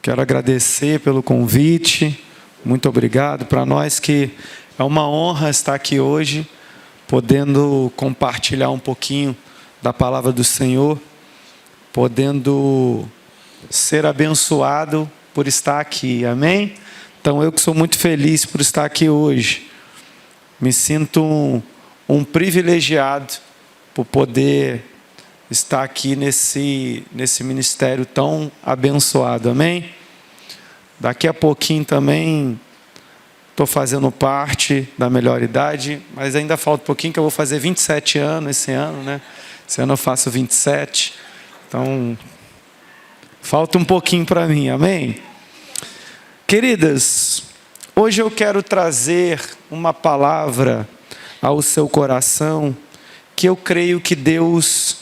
Quero agradecer pelo convite. Muito obrigado. Para nós que é uma honra estar aqui hoje, podendo compartilhar um pouquinho da palavra do Senhor, podendo ser abençoado por estar aqui. Amém? Então, eu que sou muito feliz por estar aqui hoje. Me sinto um privilegiado por poder estar aqui nesse ministério tão abençoado. Amém? Daqui a pouquinho também estou fazendo parte da melhor idade, mas ainda falta um pouquinho, que eu vou fazer 27 anos esse ano, né? Esse ano eu faço 27, então falta um pouquinho para mim, amém? Queridas, hoje eu quero trazer uma palavra ao seu coração, que eu creio que Deus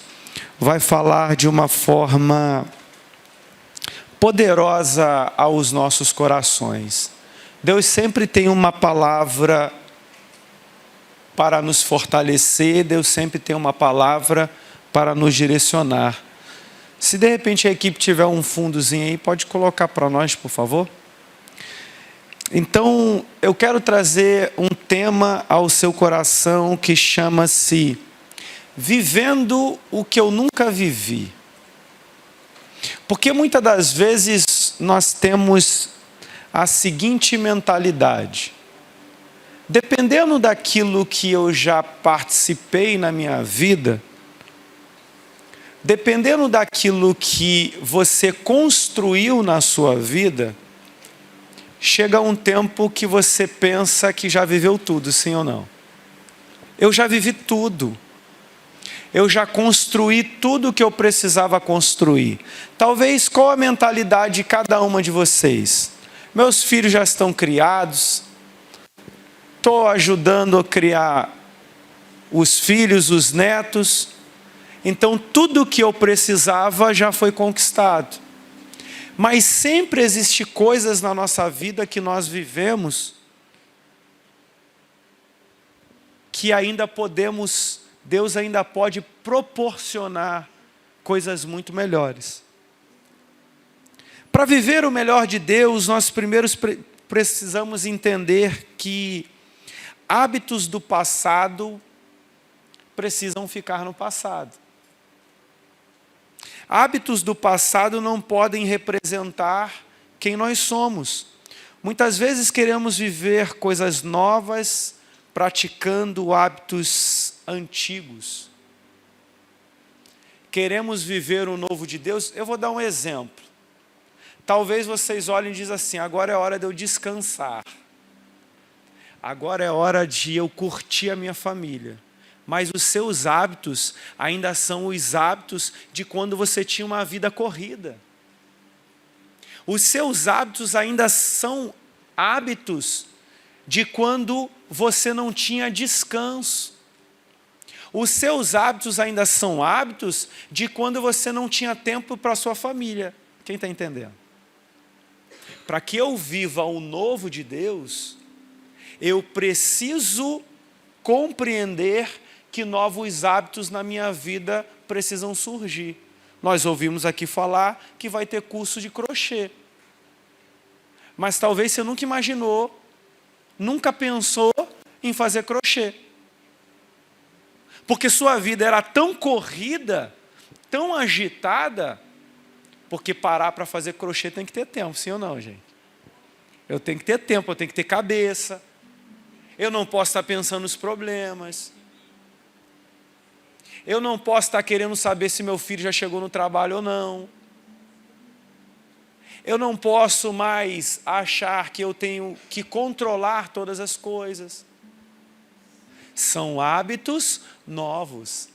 vai falar de uma forma poderosa aos nossos corações. Deus sempre tem uma palavra para nos fortalecer, Deus sempre tem uma palavra para nos direcionar. Se de repente a equipe tiver um fundozinho aí, pode colocar para nós, por favor? Então, eu quero trazer um tema ao seu coração que chama-se Vivendo o que eu nunca vivi. Porque muitas das vezes nós temos a seguinte mentalidade: dependendo daquilo que eu já participei na minha vida, dependendo daquilo que você construiu na sua vida, chega um tempo que você pensa que já viveu tudo, sim ou não? Eu já vivi tudo. Eu já construí tudo o que eu precisava construir. Talvez, qual a mentalidade de cada uma de vocês? Meus filhos já estão criados, estou ajudando a criar os filhos, os netos, então tudo o que eu precisava já foi conquistado. Mas sempre existem coisas na nossa vida que nós vivemos que ainda podemos, Deus ainda pode proporcionar coisas muito melhores. Para viver o melhor de Deus, nós primeiro precisamos entender que hábitos do passado precisam ficar no passado. Hábitos do passado não podem representar quem nós somos. Muitas vezes queremos viver coisas novas, praticando hábitos antigos. Queremos viver o novo de Deus. Eu vou dar um exemplo. Talvez vocês olhem e dizem assim: agora é hora de eu descansar. Agora é hora de eu curtir a minha família. Mas os seus hábitos ainda são os hábitos de quando você tinha uma vida corrida. Os seus hábitos ainda são hábitos de quando você não tinha descanso. Os seus hábitos ainda são hábitos de quando você não tinha tempo para a sua família. Quem está entendendo? Para que eu viva o novo de Deus, eu preciso compreender que novos hábitos na minha vida precisam surgir. Nós ouvimos aqui falar que vai ter curso de crochê. Mas talvez você nunca imaginou, nunca pensou em fazer crochê. Porque sua vida era tão corrida, tão agitada, porque parar para fazer crochê tem que ter tempo, sim ou não, gente? Eu tenho que ter tempo, eu tenho que ter cabeça. Eu não posso estar pensando nos problemas. Eu não posso estar querendo saber se meu filho já chegou no trabalho ou não. Eu não posso mais achar que eu tenho que controlar todas as coisas. São hábitos novos.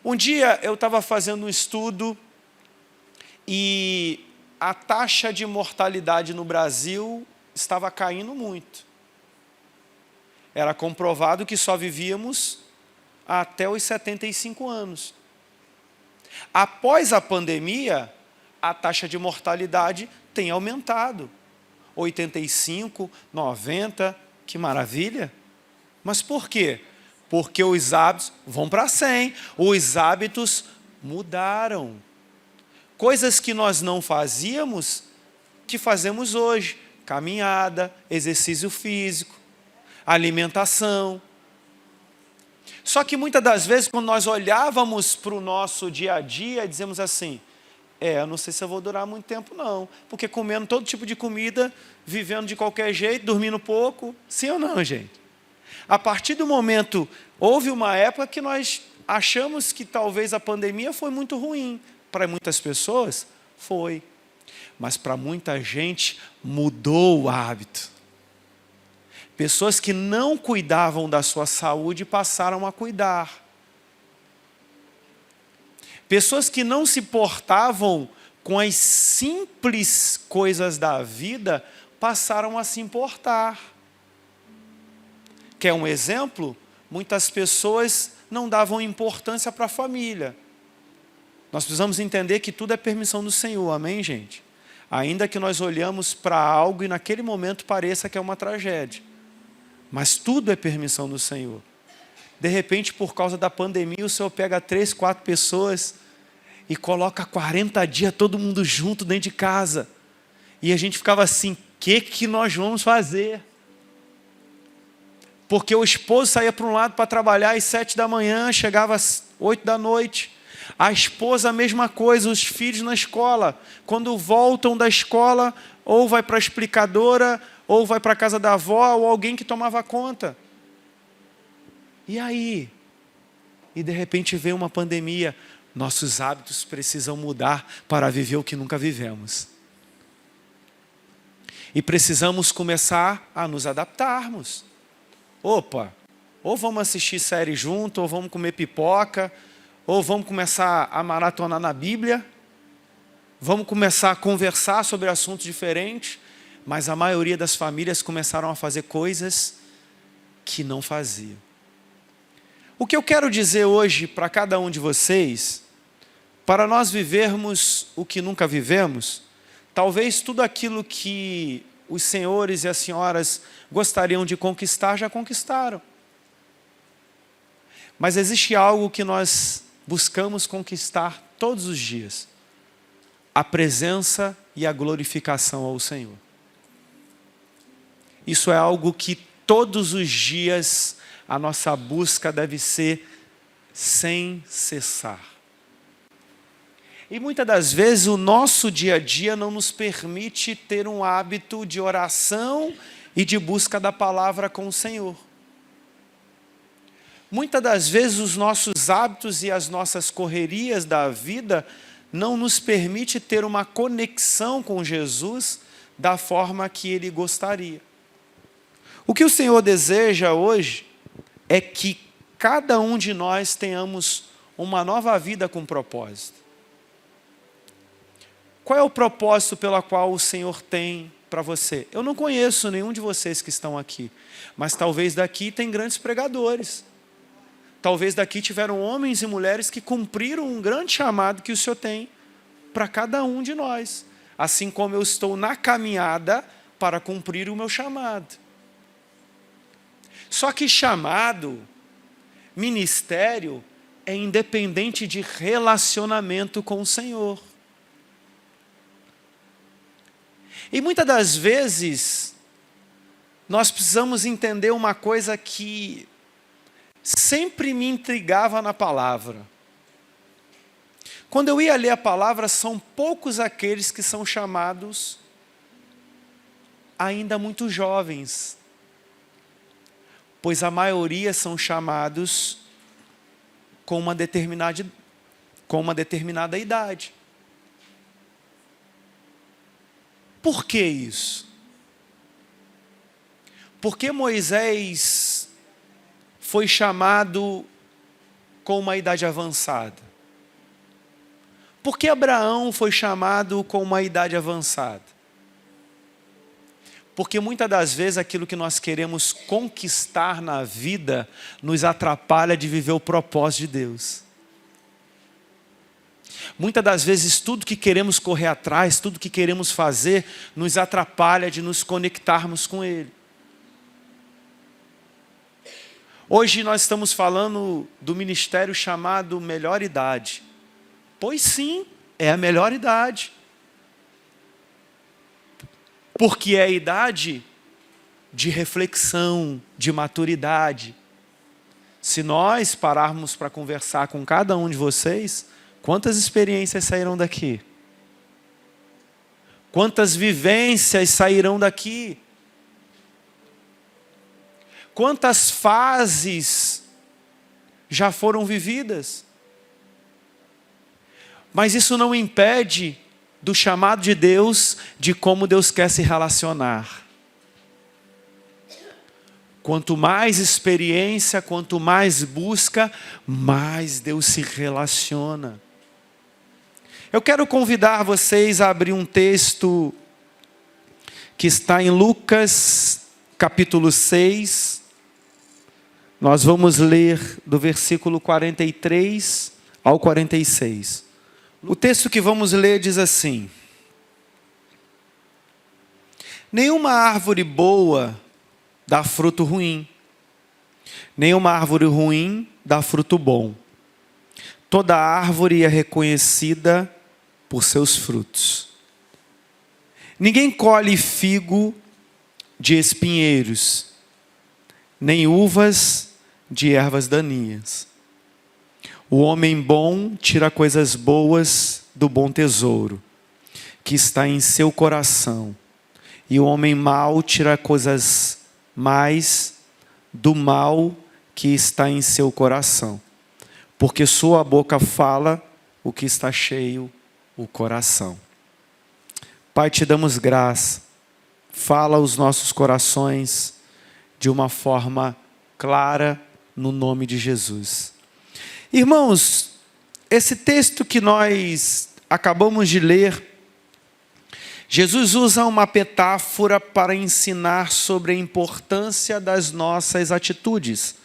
Um dia eu estava fazendo um estudo e a taxa de mortalidade no Brasil estava caindo muito. Era comprovado que só vivíamos até os 75 anos. Após a pandemia, a taxa de mortalidade tem aumentado. 85, 90, que maravilha. Mas por quê? Porque os hábitos vão para 100. Os hábitos mudaram. Coisas que nós não fazíamos, que fazemos hoje. Caminhada, exercício físico, alimentação. Só que muitas das vezes, quando nós olhávamos para o nosso dia a dia, dizemos assim, eu não sei se eu vou durar muito tempo não, porque comendo todo tipo de comida, vivendo de qualquer jeito, dormindo pouco, sim ou não, gente? A partir do momento, houve uma época que nós achamos que talvez a pandemia foi muito ruim. Para muitas pessoas, foi. Mas para muita gente, mudou o hábito. Pessoas que não cuidavam da sua saúde passaram a cuidar. Pessoas que não se portavam com as simples coisas da vida, passaram a se importar. Quer um exemplo? Muitas pessoas não davam importância para a família. Nós precisamos entender que tudo é permissão do Senhor, amém, gente? Ainda que nós olhamos para algo e naquele momento pareça que é uma tragédia. Mas tudo é permissão do Senhor. De repente, por causa da pandemia, o Senhor pega 3, 4 pessoas e coloca 40 dias todo mundo junto dentro de casa. E a gente ficava assim, o que nós vamos fazer? Porque o esposo saía para um lado para trabalhar às 7 da manhã, chegava às 8 da noite. A esposa a mesma coisa, os filhos na escola. Quando voltam da escola, ou vai para a explicadora, ou vai para a casa da avó, ou alguém que tomava conta. E aí? E de repente vem uma pandemia. Nossos hábitos precisam mudar para viver o que nunca vivemos. E precisamos começar a nos adaptarmos. Opa, ou vamos assistir série junto, ou vamos comer pipoca, ou vamos começar a maratonar na Bíblia, vamos começar a conversar sobre assuntos diferentes, mas a maioria das famílias começaram a fazer coisas que não faziam. O que eu quero dizer hoje para cada um de vocês, para nós vivermos o que nunca vivemos, talvez tudo aquilo que os senhores e as senhoras gostariam de conquistar, já conquistaram. Mas existe algo que nós buscamos conquistar todos os dias. A presença e a glorificação ao Senhor. Isso é algo que todos os dias a nossa busca deve ser sem cessar. E muitas das vezes o nosso dia a dia não nos permite ter um hábito de oração e de busca da palavra com o Senhor. Muitas das vezes os nossos hábitos e as nossas correrias da vida não nos permite ter uma conexão com Jesus da forma que Ele gostaria. O que o Senhor deseja hoje é que cada um de nós tenhamos uma nova vida com propósito. Qual é o propósito pelo qual o Senhor tem para você? Eu não conheço nenhum de vocês que estão aqui, mas talvez daqui tem grandes pregadores. Talvez daqui tiveram homens e mulheres que cumpriram um grande chamado que o Senhor tem para cada um de nós. Assim como eu estou na caminhada para cumprir o meu chamado. Só que chamado, ministério, é independente de relacionamento com o Senhor. E muitas das vezes, nós precisamos entender uma coisa que sempre me intrigava na palavra. Quando eu ia ler a palavra, são poucos aqueles que são chamados ainda muito jovens, pois a maioria são chamados com uma determinada idade. Por que isso? Porque Moisés foi chamado com uma idade avançada? Por que Abraão foi chamado com uma idade avançada? Porque muitas das vezes aquilo que nós queremos conquistar na vida nos atrapalha de viver o propósito de Deus. Muitas das vezes tudo que queremos correr atrás, tudo que queremos fazer, nos atrapalha de nos conectarmos com Ele. Hoje nós estamos falando do ministério chamado Melhor Idade. Pois sim, é a melhor idade. Porque é a idade de reflexão, de maturidade. Se nós pararmos para conversar com cada um de vocês, quantas experiências sairão daqui? Quantas vivências sairão daqui? Quantas fases já foram vividas? Mas isso não impede do chamado de Deus, de como Deus quer se relacionar. Quanto mais experiência, quanto mais busca, mais Deus se relaciona. Eu quero convidar vocês a abrir um texto que está em Lucas, capítulo 6. Nós vamos ler do versículo 43 ao 46. O texto que vamos ler diz assim: nenhuma árvore boa dá fruto ruim, nenhuma árvore ruim dá fruto bom. Toda árvore é reconhecida por seus frutos. Ninguém colhe figo de espinheiros, nem uvas de ervas daninhas. O homem bom tira coisas boas do bom tesouro, que está em seu coração. E o homem mau tira coisas mais do mal que está em seu coração. Porque sua boca fala o que está cheio o coração. Pai, te damos graça. Fala aos nossos corações de uma forma clara, no nome de Jesus. Irmãos, esse texto que nós acabamos de ler, Jesus usa uma metáfora para ensinar sobre a importância das nossas atitudes.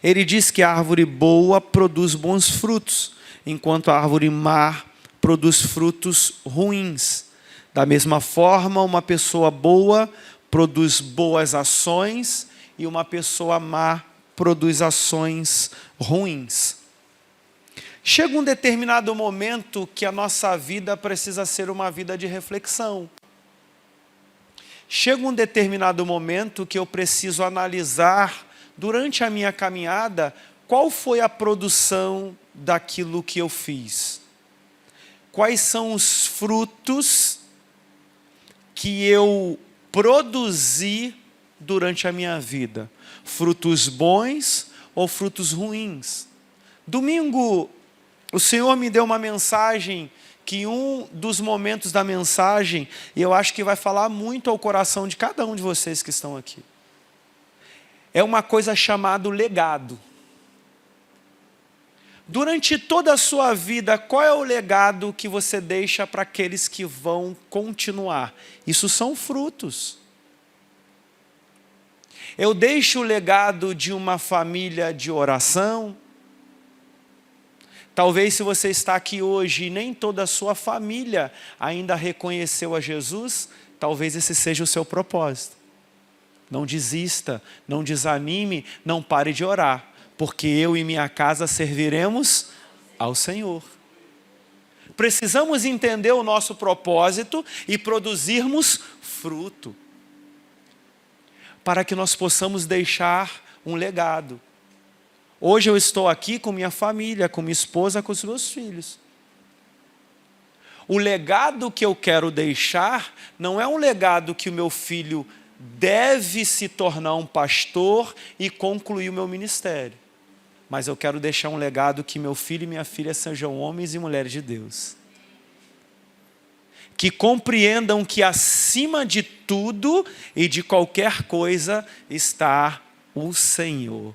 Ele diz que a árvore boa produz bons frutos, enquanto a árvore má produz frutos ruins. Da mesma forma, uma pessoa boa produz boas ações e uma pessoa má produz ações ruins. Chega um determinado momento que a nossa vida precisa ser uma vida de reflexão. Chega um determinado momento que eu preciso analisar, durante a minha caminhada, qual foi a produção daquilo que eu fiz. Quais são os frutos que eu produzi durante a minha vida? Frutos bons ou frutos ruins? Domingo, o Senhor me deu uma mensagem que um dos momentos da mensagem, e eu acho que vai falar muito ao coração de cada um de vocês que estão aqui, é uma coisa chamada legado. Durante toda a sua vida, qual é o legado que você deixa para aqueles que vão continuar? Isso são frutos. Eu deixo o legado de uma família de oração. Talvez se você está aqui hoje e nem toda a sua família ainda reconheceu a Jesus, talvez esse seja o seu propósito. Não desista, não desanime, não pare de orar, porque eu e minha casa serviremos ao Senhor. Precisamos entender o nosso propósito e produzirmos fruto, para que nós possamos deixar um legado. Hoje eu estou aqui com minha família, com minha esposa, com os meus filhos. O legado que eu quero deixar não é um legado que o meu filho deve se tornar um pastor e concluir o meu ministério. Mas eu quero deixar um legado que meu filho e minha filha sejam homens e mulheres de Deus. Que compreendam que acima de tudo e de qualquer coisa está o Senhor.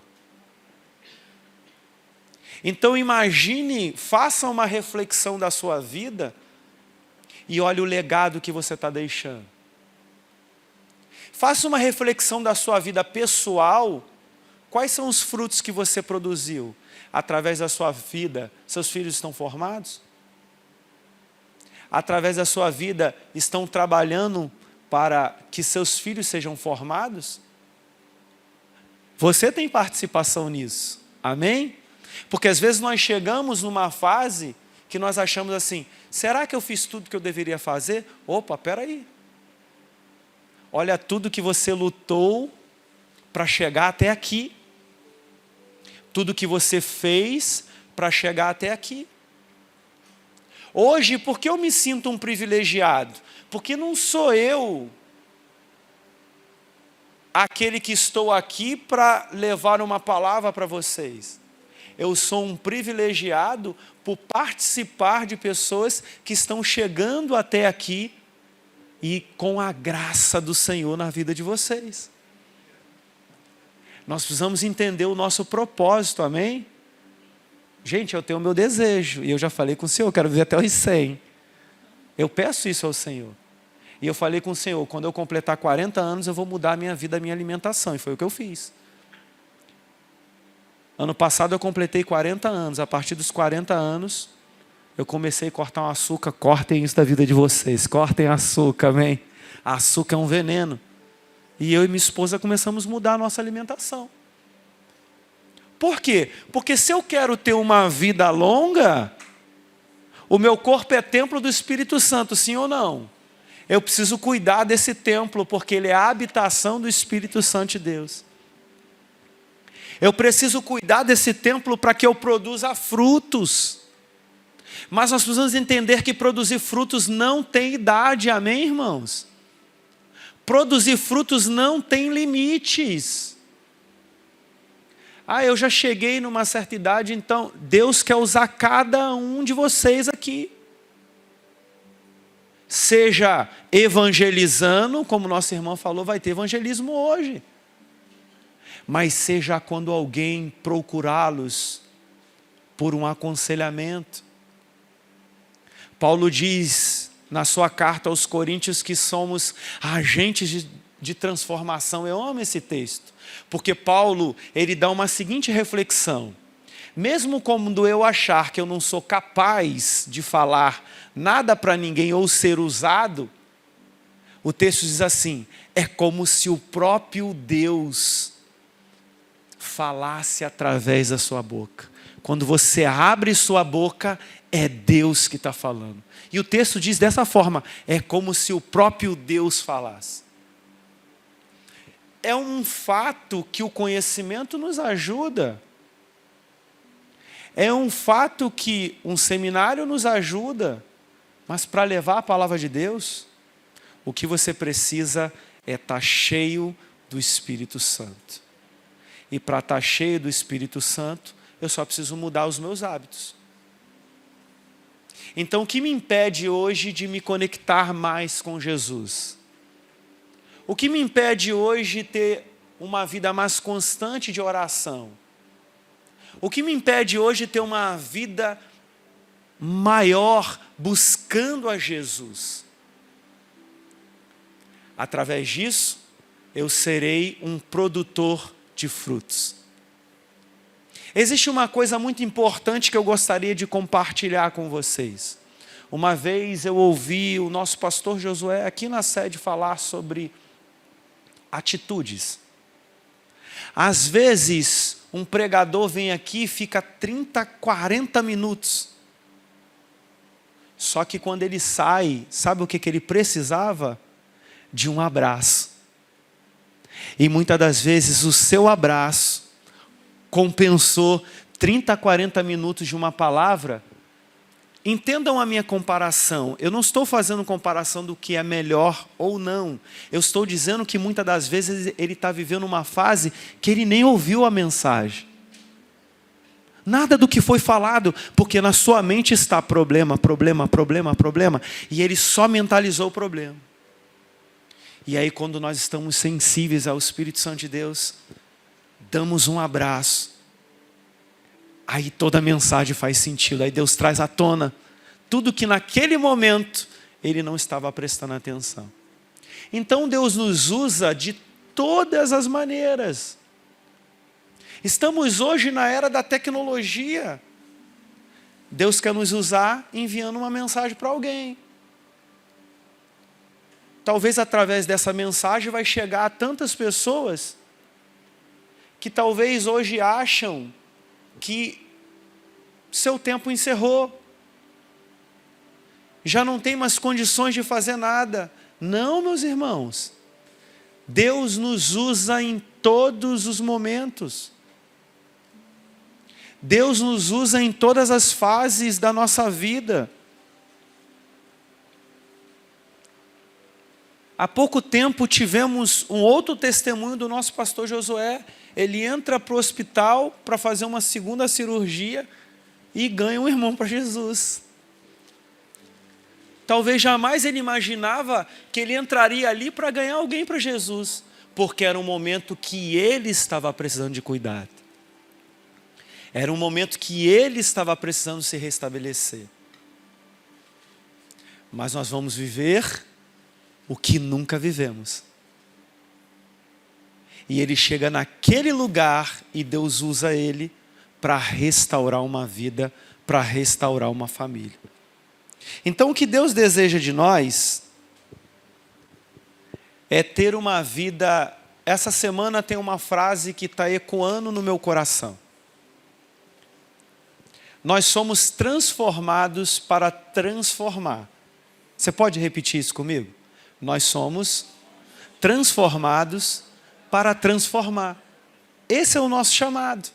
Então imagine, faça uma reflexão da sua vida e olhe o legado que você está deixando. Faça uma reflexão da sua vida pessoal. Quais são os frutos que você produziu? Através da sua vida, seus filhos estão formados? Através da sua vida, estão trabalhando para que seus filhos sejam formados? Você tem participação nisso, amém? Porque às vezes nós chegamos numa fase que nós achamos assim, será que eu fiz tudo que eu deveria fazer? Opa, peraí. Olha tudo que você lutou para chegar até aqui. Tudo que você fez para chegar até aqui. Hoje, por que eu me sinto um privilegiado? Porque não sou eu aquele que estou aqui para levar uma palavra para vocês. Eu sou um privilegiado por participar de pessoas que estão chegando até aqui e com a graça do Senhor na vida de vocês. Nós precisamos entender o nosso propósito, amém? Gente, eu tenho o meu desejo, e eu já falei com o Senhor, eu quero viver até os 100. Eu peço isso ao Senhor. E eu falei com o Senhor, quando eu completar 40 anos, eu vou mudar a minha vida, a minha alimentação, e foi o que eu fiz. Ano passado eu completei 40 anos, a partir dos 40 anos, eu comecei a cortar um açúcar. Cortem isso da vida de vocês, cortem açúcar, amém? Açúcar é um veneno. E eu e minha esposa começamos a mudar a nossa alimentação. Por quê? Porque se eu quero ter uma vida longa, o meu corpo é templo do Espírito Santo, sim ou não? Eu preciso cuidar desse templo, porque ele é a habitação do Espírito Santo de Deus. Eu preciso cuidar desse templo para que eu produza frutos. Mas nós precisamos entender que produzir frutos não tem idade, amém, irmãos? Produzir frutos não tem limites. Eu já cheguei numa certa idade, então Deus quer usar cada um de vocês aqui. Seja evangelizando, como nosso irmão falou, vai ter evangelismo hoje. Mas seja quando alguém procurá-los por um aconselhamento. Paulo diz na sua carta aos Coríntios que somos agentes de transformação. Eu amo esse texto, porque Paulo, ele dá uma seguinte reflexão. Mesmo quando eu achar que eu não sou capaz de falar nada para ninguém ou ser usado, o texto diz assim, é como se o próprio Deus falasse através da sua boca. Quando você abre sua boca, é Deus que está falando. E o texto diz dessa forma, é como se o próprio Deus falasse. É um fato que o conhecimento nos ajuda. É um fato que um seminário nos ajuda. Mas para levar a palavra de Deus, o que você precisa é estar cheio do Espírito Santo. E para estar cheio do Espírito Santo, eu só preciso mudar os meus hábitos. Então, o que me impede hoje de me conectar mais com Jesus? O que me impede hoje de ter uma vida mais constante de oração? O que me impede hoje de ter uma vida maior buscando a Jesus? Através disso, eu serei um produtor de frutos. Existe uma coisa muito importante que eu gostaria de compartilhar com vocês. Uma vez eu ouvi o nosso pastor Josué aqui na sede falar sobre atitudes. Às vezes, um pregador vem aqui e fica 30, 40 minutos. Só que quando ele sai, sabe o que ele precisava? De um abraço. E muitas das vezes o seu abraço compensou 30, 40 minutos de uma palavra. Entendam a minha comparação. Eu não estou fazendo comparação do que é melhor ou não. Eu estou dizendo que muitas das vezes ele está vivendo uma fase que ele nem ouviu a mensagem. Nada do que foi falado, porque na sua mente está problema, problema, problema, problema. E ele só mentalizou o problema. E aí quando nós estamos sensíveis ao Espírito Santo de Deus, damos um abraço. Aí toda a mensagem faz sentido. Aí Deus traz à tona tudo que naquele momento ele não estava prestando atenção. Então Deus nos usa de todas as maneiras. Estamos hoje na era da tecnologia. Deus quer nos usar enviando uma mensagem para alguém. Talvez através dessa mensagem vai chegar a tantas pessoas que talvez hoje acham que seu tempo encerrou. já não tem mais condições de fazer nada. Não, meus irmãos. Deus nos usa em todos os momentos. Deus nos usa em todas as fases da nossa vida. Há pouco tempo tivemos um outro testemunho do nosso pastor Josué. Ele entra para o hospital para fazer uma segunda cirurgia e ganha um irmão para Jesus. Talvez jamais ele imaginava que ele entraria ali para ganhar alguém para Jesus, porque era um momento que ele estava precisando de cuidado. Era um momento que ele estava precisando se restabelecer. Mas nós vamos viver o que nunca vivemos. E ele chega naquele lugar e Deus usa ele para restaurar uma vida, para restaurar uma família. Então o que Deus deseja de nós é ter uma vida. Essa semana tem uma frase que está ecoando no meu coração. Nós somos transformados para transformar. Você pode repetir isso comigo? Nós somos transformados para transformar. Esse é o nosso chamado.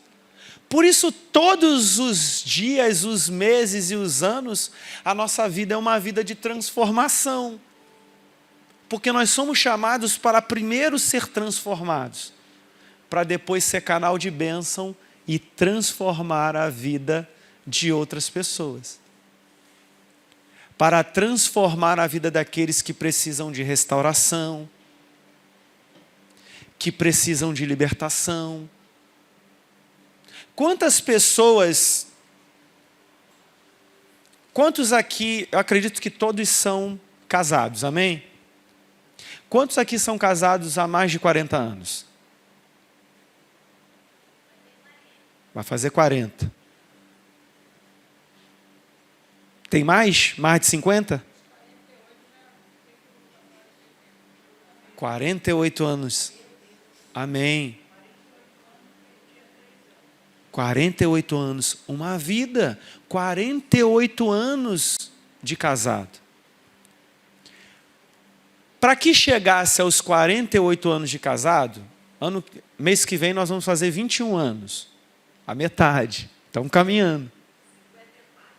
Por isso, todos os dias, os meses e os anos, a nossa vida é uma vida de transformação. Porque nós somos chamados para primeiro ser transformados, para depois ser canal de bênção e transformar a vida de outras pessoas. Para transformar a vida daqueles que precisam de restauração, que precisam de libertação. Quantas pessoas, quantos aqui, eu acredito que todos são casados, amém? Quantos aqui são casados há mais de 40 anos? Vai fazer 40. Tem mais? Mais de 50? 48 anos. Amém. 48 anos. Uma vida. 48 anos de casado. Para que chegasse aos 48 anos de casado, mês que vem nós vamos fazer 21 anos. A metade. Estamos caminhando.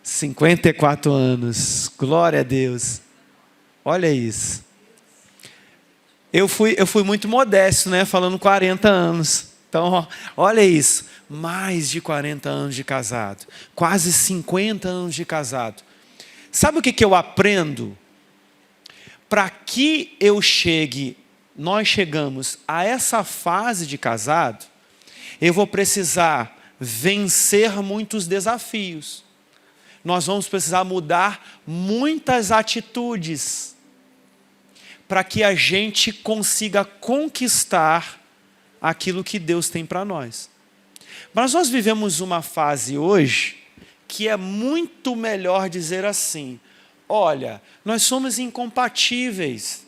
54 anos, glória a Deus. Olha isso. Eu fui muito modesto, né? Falando 40 anos. Então, olha isso. Mais de 40 anos de casado. Quase 50 anos de casado. Sabe o que eu aprendo? Para que nós chegamos a essa fase de casado, eu vou precisar vencer muitos desafios. Nós vamos precisar mudar muitas atitudes para que a gente consiga conquistar aquilo que Deus tem para nós. Mas nós vivemos uma fase hoje que é muito melhor dizer assim: olha, nós somos incompatíveis,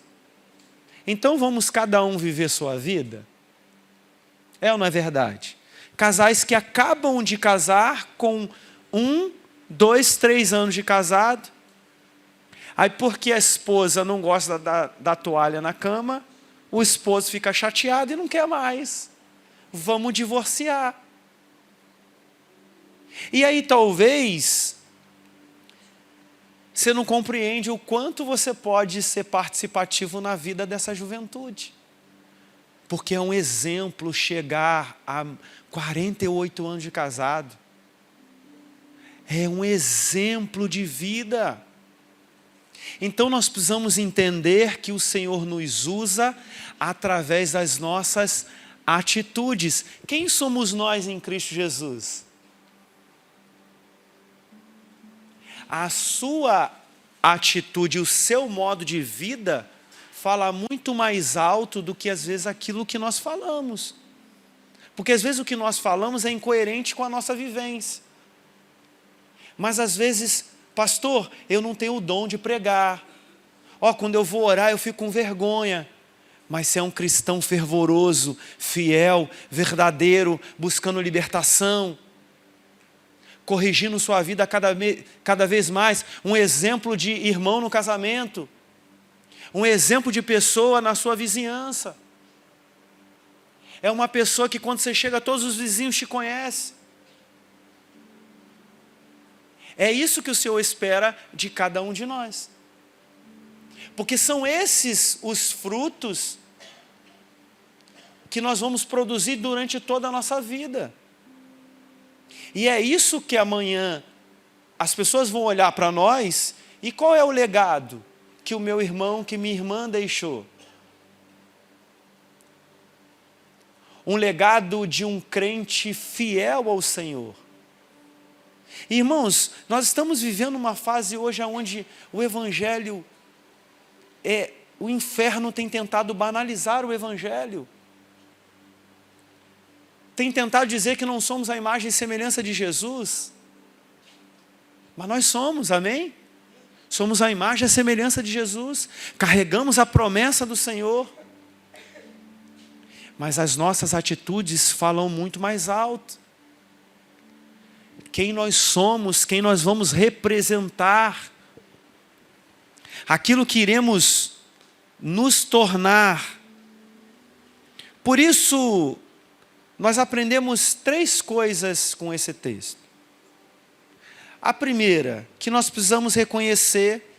então vamos cada um viver sua vida? É ou não é verdade? Casais que acabam de casar com 2, 3 anos de casado, aí porque a esposa não gosta da toalha na cama, o esposo fica chateado e não quer mais. Vamos divorciar. E aí talvez você não compreende o quanto você pode ser participativo na vida dessa juventude. Porque é um exemplo chegar a 48 anos de casado. É um exemplo de vida. Então nós precisamos entender que o Senhor nos usa através das nossas atitudes. Quem somos nós em Cristo Jesus? A sua atitude, o seu modo de vida fala muito mais alto do que às vezes aquilo que nós falamos. Porque às vezes o que nós falamos é incoerente com a nossa vivência. Mas às vezes, pastor, eu não tenho o dom de pregar. Quando eu vou orar eu fico com vergonha. Mas você é um cristão fervoroso, fiel, verdadeiro, buscando libertação. corrigindo sua vida cada vez mais, um exemplo de irmão no casamento, um exemplo de pessoa na sua vizinhança. É uma pessoa que quando você chega, todos os vizinhos te conhecem. É isso que o Senhor espera de cada um de nós. Porque são esses os frutos que nós vamos produzir durante toda a nossa vida. E é isso que amanhã as pessoas vão olhar para nós, e qual é o legado que o meu irmão, que minha irmã deixou? Um legado de um crente fiel ao Senhor. Irmãos, nós estamos vivendo uma fase hoje onde o Evangelho, o inferno tem tentado banalizar o Evangelho. Tem tentado dizer que não somos a imagem e semelhança de Jesus. Mas nós somos, amém? Somos a imagem e a semelhança de Jesus. Carregamos a promessa do Senhor. Mas as nossas atitudes falam muito mais alto. Quem nós somos, quem nós vamos representar, aquilo que iremos nos tornar. Por isso, nós aprendemos 3 coisas com esse texto. A primeira, que nós precisamos reconhecer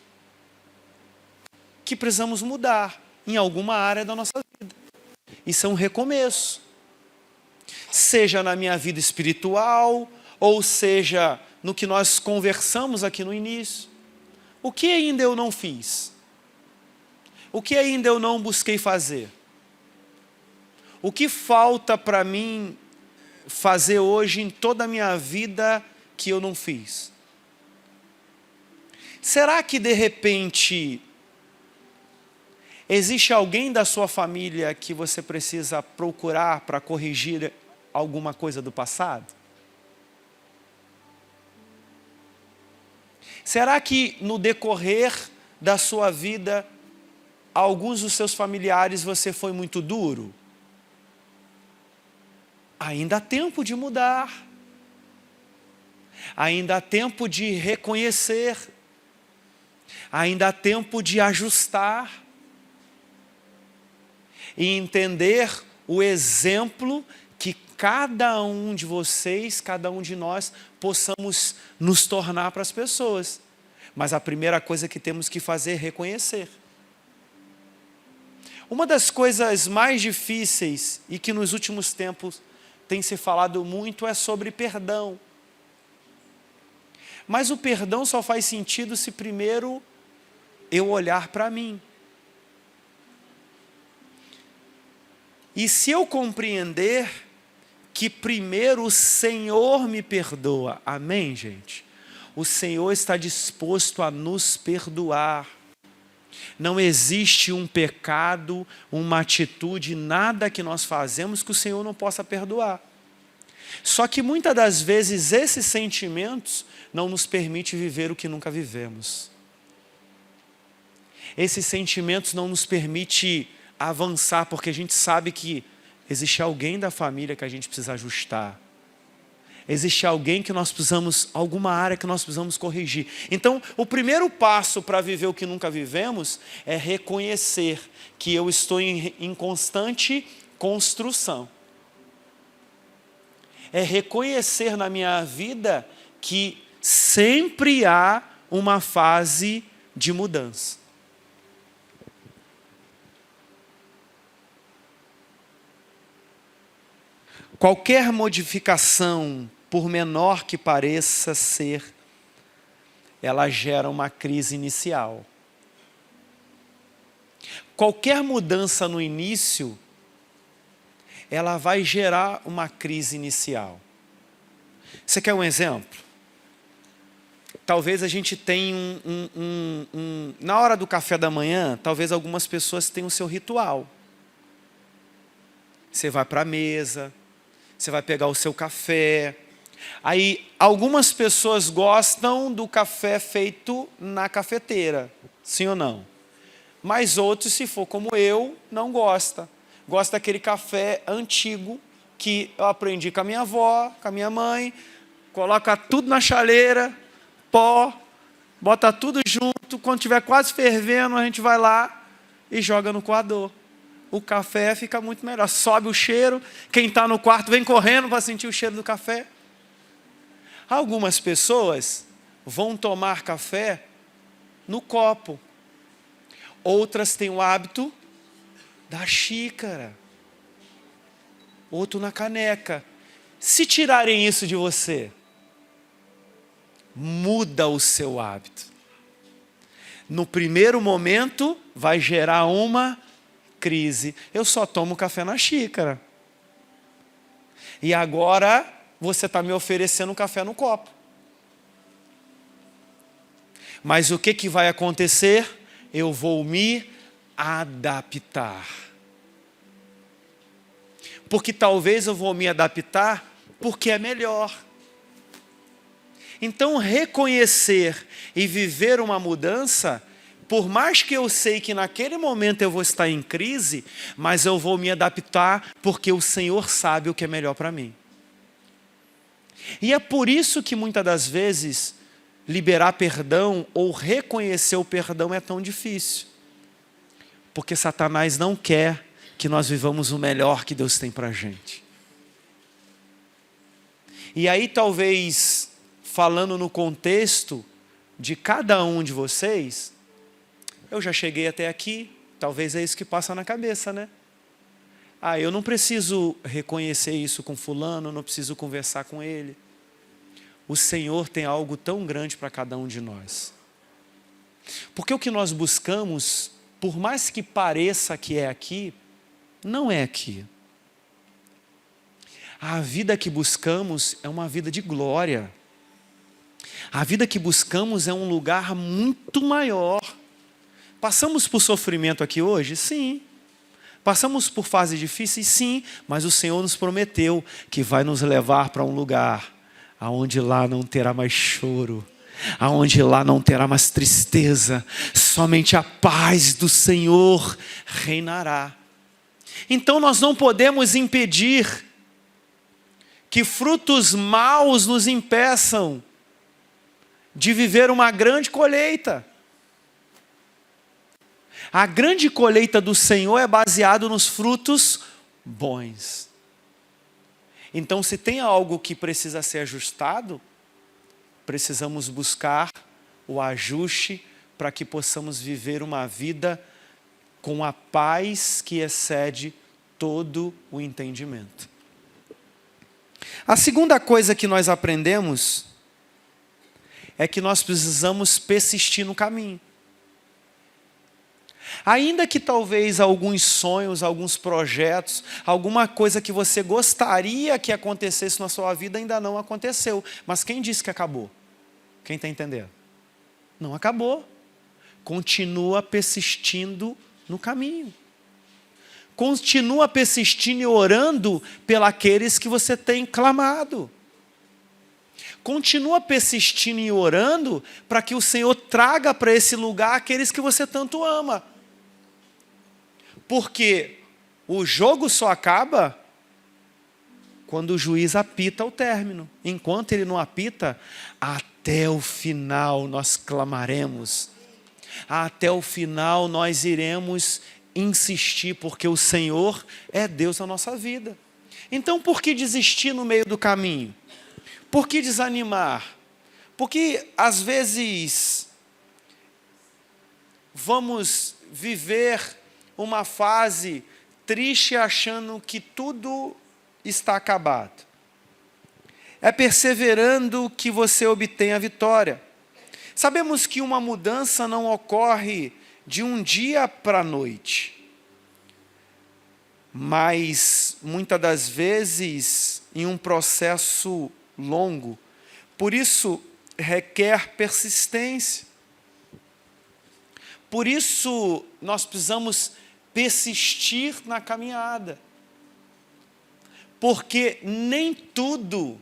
que precisamos mudar em alguma área da nossa vida. Isso é um recomeço. Seja na minha vida espiritual, ou seja, no que nós conversamos aqui no início. O que ainda eu não fiz? O que ainda eu não busquei fazer? O que falta para mim fazer hoje em toda a minha vida que eu não fiz? Será que de repente existe alguém da sua família que você precisa procurar para corrigir alguma coisa do passado? Será que no decorrer da sua vida, alguns dos seus familiares você foi muito duro? Ainda há tempo de mudar. Ainda há tempo de reconhecer. Ainda há tempo de ajustar. E entender o exemplo que cada um de vocês, cada um de nós, possamos nos tornar para as pessoas. Mas a primeira coisa que temos que fazer é reconhecer. Uma das coisas mais difíceis e que nos últimos tempos tem se falado muito é sobre perdão. Mas o perdão só faz sentido se primeiro eu olhar para mim. E se eu compreender que primeiro o Senhor me perdoa, amém, gente? O Senhor está disposto a nos perdoar. Não existe um pecado, uma atitude, nada que nós fazemos que o Senhor não possa perdoar. Só que muitas das vezes esses sentimentos não nos permitem viver o que nunca vivemos. Esses sentimentos não nos permitem avançar, porque a gente sabe que existe alguém da família que a gente precisa ajustar. Existe alguém que nós precisamos, alguma área que nós precisamos corrigir. Então, o primeiro passo para viver o que nunca vivemos é reconhecer que eu estou em constante construção. É reconhecer na minha vida que sempre há uma fase de mudança. Qualquer modificação, por menor que pareça ser, ela gera uma crise inicial. Qualquer mudança no início, ela vai gerar uma crise inicial. Você quer um exemplo? Talvez a gente tenha na hora do café da manhã, talvez algumas pessoas tenham o seu ritual. Você vai para a mesa, você vai pegar o seu café. Aí, algumas pessoas gostam do café feito na cafeteira, sim ou não? Mas outros, se for como eu, não gosta. Gosta daquele café antigo que eu aprendi com a minha avó, com a minha mãe. coloca tudo na chaleira, pó, bota tudo junto, quando estiver quase fervendo, a gente vai lá e joga no coador. O café fica muito melhor, sobe o cheiro, quem está no quarto vem correndo para sentir o cheiro do café. Algumas pessoas vão tomar café no copo, outras têm o hábito da xícara, outro na caneca. Se tirarem isso de você, muda o seu hábito. No primeiro momento, vai gerar uma crise. Eu só tomo café na xícara. E agora, você está me oferecendo um café no copo. Mas o que vai acontecer? Eu vou me adaptar. Porque talvez eu vou me adaptar porque é melhor. Então, reconhecer e viver uma mudança, por mais que eu sei que naquele momento eu vou estar em crise, mas eu vou me adaptar porque o Senhor sabe o que é melhor para mim. E é por isso que muitas das vezes liberar perdão ou reconhecer o perdão é tão difícil. Porque Satanás não quer que nós vivamos o melhor que Deus tem para a gente. E aí talvez, falando no contexto de cada um de vocês, eu já cheguei até aqui, talvez é isso que passa na cabeça, né? Eu não preciso reconhecer isso com fulano, não preciso conversar com ele. O Senhor tem algo tão grande para cada um de nós. Porque o que nós buscamos, por mais que pareça que é aqui, não é aqui. A vida que buscamos é uma vida de glória. A vida que buscamos é um lugar muito maior. Passamos por sofrimento aqui hoje? Sim. Passamos por fases difíceis? Sim. Mas o Senhor nos prometeu que vai nos levar para um lugar aonde lá não terá mais choro, aonde lá não terá mais tristeza, somente a paz do Senhor reinará. Então nós não podemos impedir que frutos maus nos impeçam de viver uma grande colheita. A grande colheita do Senhor é baseada nos frutos bons. Então, se tem algo que precisa ser ajustado, precisamos buscar o ajuste para que possamos viver uma vida com a paz que excede todo o entendimento. A segunda coisa que nós aprendemos é que nós precisamos persistir no caminho. Ainda que talvez alguns sonhos, alguns projetos, alguma coisa que você gostaria que acontecesse na sua vida ainda não aconteceu. Mas quem disse que acabou? Quem está entendendo? Não acabou. Continua persistindo no caminho. Continua persistindo e orando pelos que você tem clamado. Continua persistindo e orando para que o Senhor traga para esse lugar aqueles que você tanto ama. Porque o jogo só acaba quando o juiz apita o término. Enquanto ele não apita, até o final nós clamaremos. Até o final nós iremos insistir, porque o Senhor é Deus na nossa vida. Então, por que desistir no meio do caminho? Por que desanimar? Porque às vezes vamos viver uma fase triste achando que tudo está acabado. É perseverando que você obtém a vitória. Sabemos que uma mudança não ocorre de um dia para a noite, mas muitas das vezes em um processo longo. Por isso requer persistência. Por isso nós precisamos persistir na caminhada. Porque nem tudo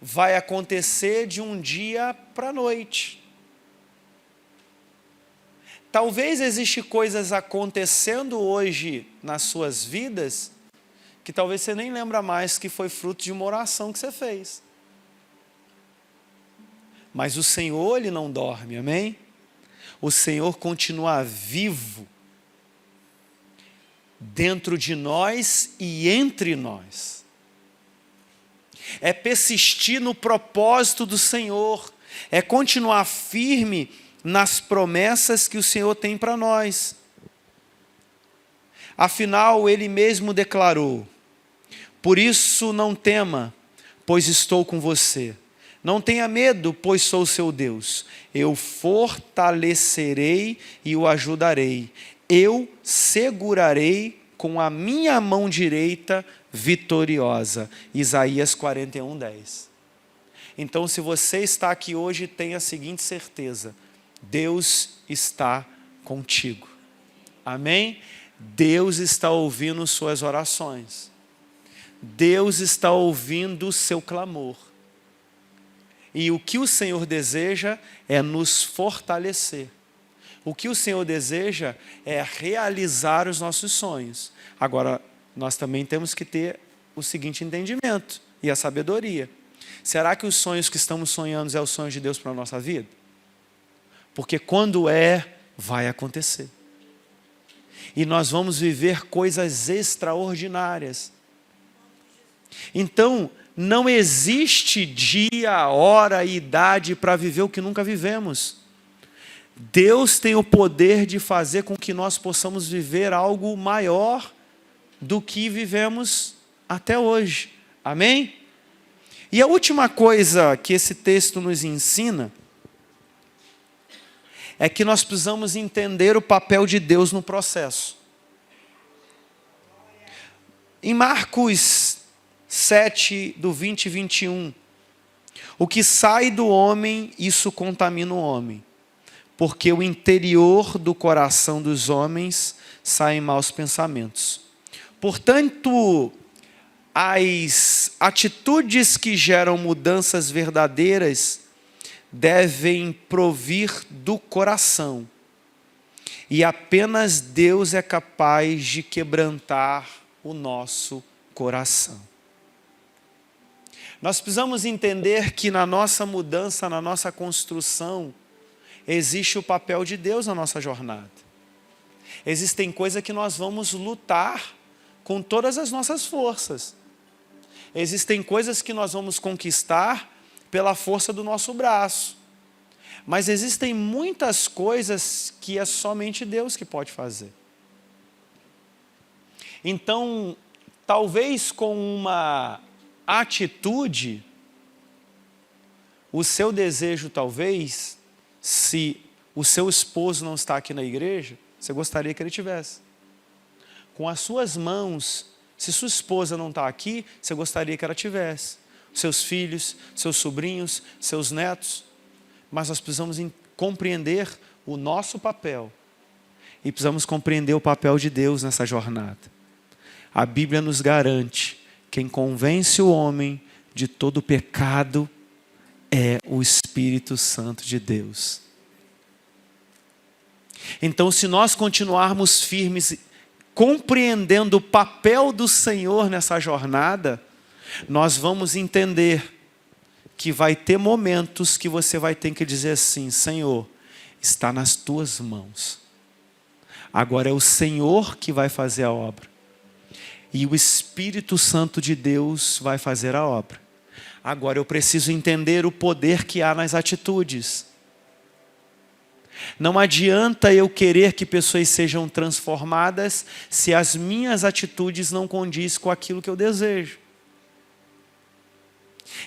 vai acontecer de um dia para a noite. Talvez existam coisas acontecendo hoje nas suas vidas que talvez você nem lembra mais que foi fruto de uma oração que você fez. Mas o Senhor, Ele não dorme, amém? O Senhor continua vivo dentro de nós e entre nós. É persistir no propósito do Senhor, é continuar firme nas promessas que o Senhor tem para nós. Afinal, Ele mesmo declarou: por isso não tema, pois estou com você. Não tenha medo, pois sou o seu Deus. Eu fortalecerei e o ajudarei. Eu segurarei com a minha mão direita vitoriosa. Isaías 41:10. Então, se você está aqui hoje, tenha a seguinte certeza: Deus está contigo. Amém? Deus está ouvindo suas orações. Deus está ouvindo o seu clamor. E o que o Senhor deseja é nos fortalecer. O que o Senhor deseja é realizar os nossos sonhos. Agora, nós também temos que ter o seguinte entendimento e a sabedoria. Será que os sonhos que estamos sonhando é o sonho de Deus para a nossa vida? Porque quando vai acontecer. E nós vamos viver coisas extraordinárias. Então, não existe dia, hora e idade para viver o que nunca vivemos. Deus tem o poder de fazer com que nós possamos viver algo maior do que vivemos até hoje. Amém? E a última coisa que esse texto nos ensina é que nós precisamos entender o papel de Deus no processo. Em Marcos 7, do 20 e 21, o que sai do homem, isso contamina o homem, porque o interior do coração dos homens saem maus pensamentos. Portanto, as atitudes que geram mudanças verdadeiras devem provir do coração. E apenas Deus é capaz de quebrantar o nosso coração. Nós precisamos entender que na nossa mudança, na nossa construção, existe o papel de Deus na nossa jornada. Existem coisas que nós vamos lutar com todas as nossas forças. Existem coisas que nós vamos conquistar pela força do nosso braço. Mas existem muitas coisas que é somente Deus que pode fazer. Então, talvez com uma atitude, o seu desejo talvez, se o seu esposo não está aqui na igreja, você gostaria que ele tivesse. Com as suas mãos, se sua esposa não está aqui, você gostaria que ela tivesse. Seus filhos, seus sobrinhos, seus netos. Mas nós precisamos compreender o nosso papel. E precisamos compreender o papel de Deus nessa jornada. A Bíblia nos garante: quem convence o homem de todo pecado é o Espírito Santo de Deus. Então, se nós continuarmos firmes, compreendendo o papel do Senhor nessa jornada, nós vamos entender que vai ter momentos que você vai ter que dizer assim: Senhor, está nas tuas mãos. Agora é o Senhor que vai fazer a obra. E o Espírito Santo de Deus vai fazer a obra. Agora eu preciso entender o poder que há nas atitudes. Não adianta eu querer que pessoas sejam transformadas se as minhas atitudes não condizem com aquilo que eu desejo.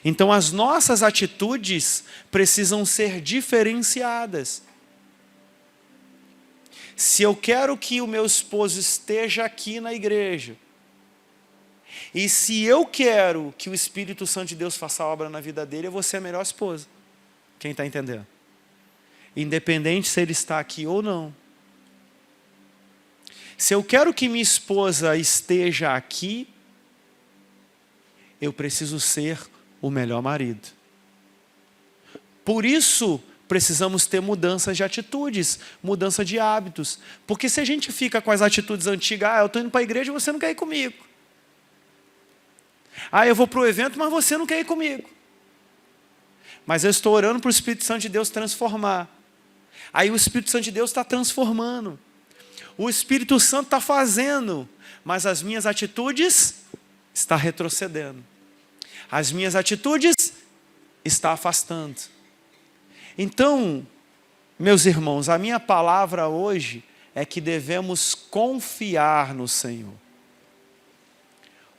Então as nossas atitudes precisam ser diferenciadas. Se eu quero que o meu esposo esteja aqui na igreja, e se eu quero que o Espírito Santo de Deus faça a obra na vida dele, eu vou ser a melhor esposa. Quem está entendendo? Independente se ele está aqui ou não. Se eu quero que minha esposa esteja aqui, eu preciso ser o melhor marido. Por isso, precisamos ter mudanças de atitudes, mudança de hábitos. Porque se a gente fica com as atitudes antigas: eu estou indo para a igreja e você não quer ir comigo. Eu vou para o evento, mas você não quer ir comigo. Mas eu estou orando para o Espírito Santo de Deus transformar. Aí o Espírito Santo de Deus está transformando. O Espírito Santo está fazendo, mas as minhas atitudes estão retrocedendo. As minhas atitudes estão afastando. Então, meus irmãos, a minha palavra hoje é que devemos confiar no Senhor.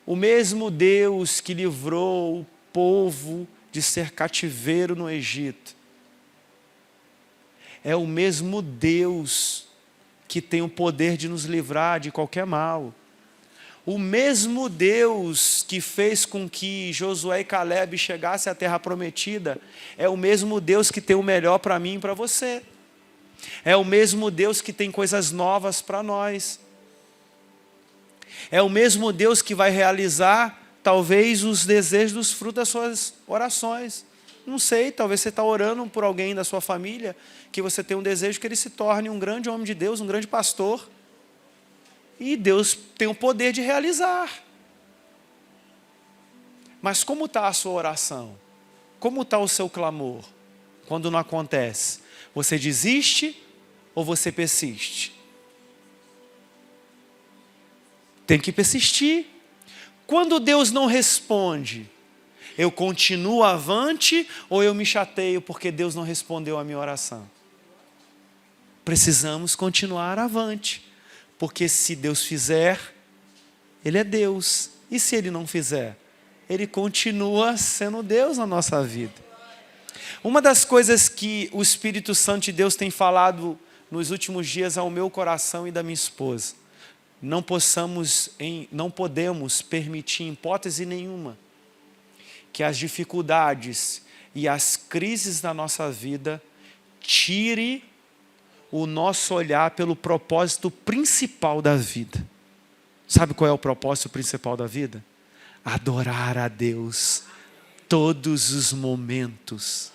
O mesmo Deus que livrou o povo de ser cativeiro no Egito, é o mesmo Deus que tem o poder de nos livrar de qualquer mal. O mesmo Deus que fez com que Josué e Caleb chegassem à terra prometida, é o mesmo Deus que tem o melhor para mim e para você. É o mesmo Deus que tem coisas novas para nós. É o mesmo Deus que vai realizar, talvez, os desejos dos frutos das suas orações. Não sei, talvez você está orando por alguém da sua família, que você tem um desejo que ele se torne um grande homem de Deus, um grande pastor. E Deus tem o poder de realizar. Mas como está a sua oração? Como está o seu clamor? Quando não acontece? Você desiste ou você persiste? Tem que persistir. Quando Deus não responde, eu continuo avante ou eu me chateio porque Deus não respondeu a minha oração? Precisamos continuar avante, porque se Deus fizer, Ele é Deus. E se Ele não fizer? Ele continua sendo Deus na nossa vida. Uma das coisas que o Espírito Santo de Deus tem falado nos últimos dias ao meu coração e da minha esposa, não podemos permitir em hipótese nenhuma que as dificuldades e as crises da nossa vida tire o nosso olhar pelo propósito principal da vida. Sabe qual é o propósito principal da vida? Adorar a Deus todos os momentos.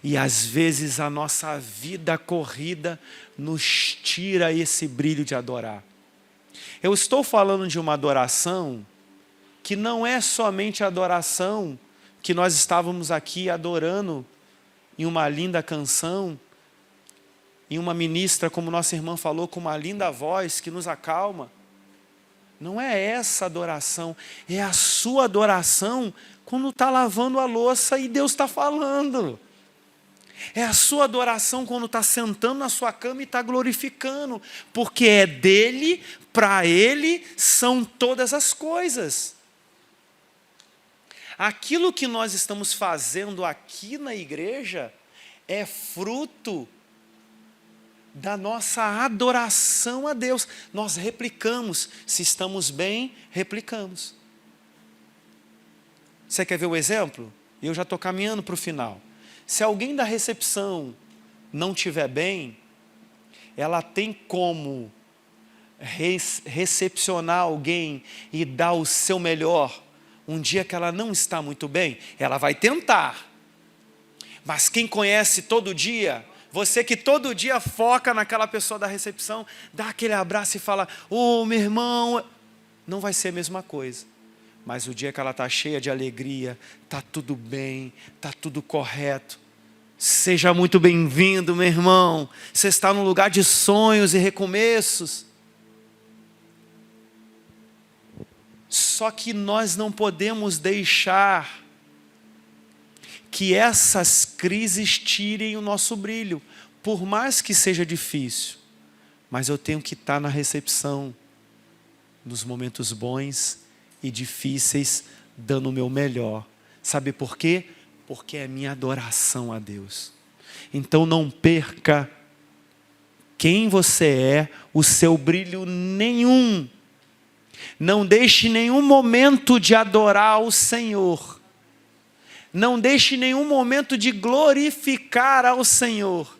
E às vezes a nossa vida corrida nos tira esse brilho de adorar. Eu estou falando de uma adoração que não é somente a adoração que nós estávamos aqui adorando em uma linda canção, em uma ministra, como nossa irmã falou, com uma linda voz que nos acalma. Não é essa adoração, é a sua adoração quando está lavando a louça e Deus está falando. É a sua adoração quando está sentando na sua cama e está glorificando, porque é dele, para ele são todas as coisas. Aquilo que nós estamos fazendo aqui na igreja é fruto da nossa adoração a Deus. Nós replicamos, se estamos bem, replicamos. Você quer ver o exemplo? Eu já estou caminhando para o final. Se alguém da recepção não estiver bem, ela tem como recepcionar alguém e dar o seu melhor. Um dia que ela não está muito bem, ela vai tentar. Mas quem conhece todo dia, você que todo dia foca naquela pessoa da recepção, dá aquele abraço e fala, ô meu irmão, não vai ser a mesma coisa. Mas o dia que ela está cheia de alegria, está tudo bem, está tudo correto. Seja muito bem-vindo, meu irmão. Você está num lugar de sonhos e recomeços. Só que nós não podemos deixar que essas crises tirem o nosso brilho. Por mais que seja difícil, mas eu tenho que estar na recepção, nos momentos bons e difíceis, dando o meu melhor. Sabe por quê? Porque é minha adoração a Deus. Então não perca quem você é, o seu brilho nenhum. Não deixe nenhum momento de adorar o Senhor. Não deixe nenhum momento de glorificar ao Senhor.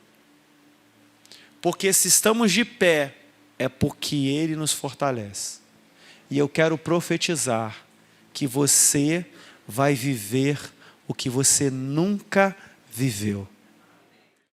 Porque se estamos de pé, é porque Ele nos fortalece. E eu quero profetizar que você vai viver o que você nunca viveu.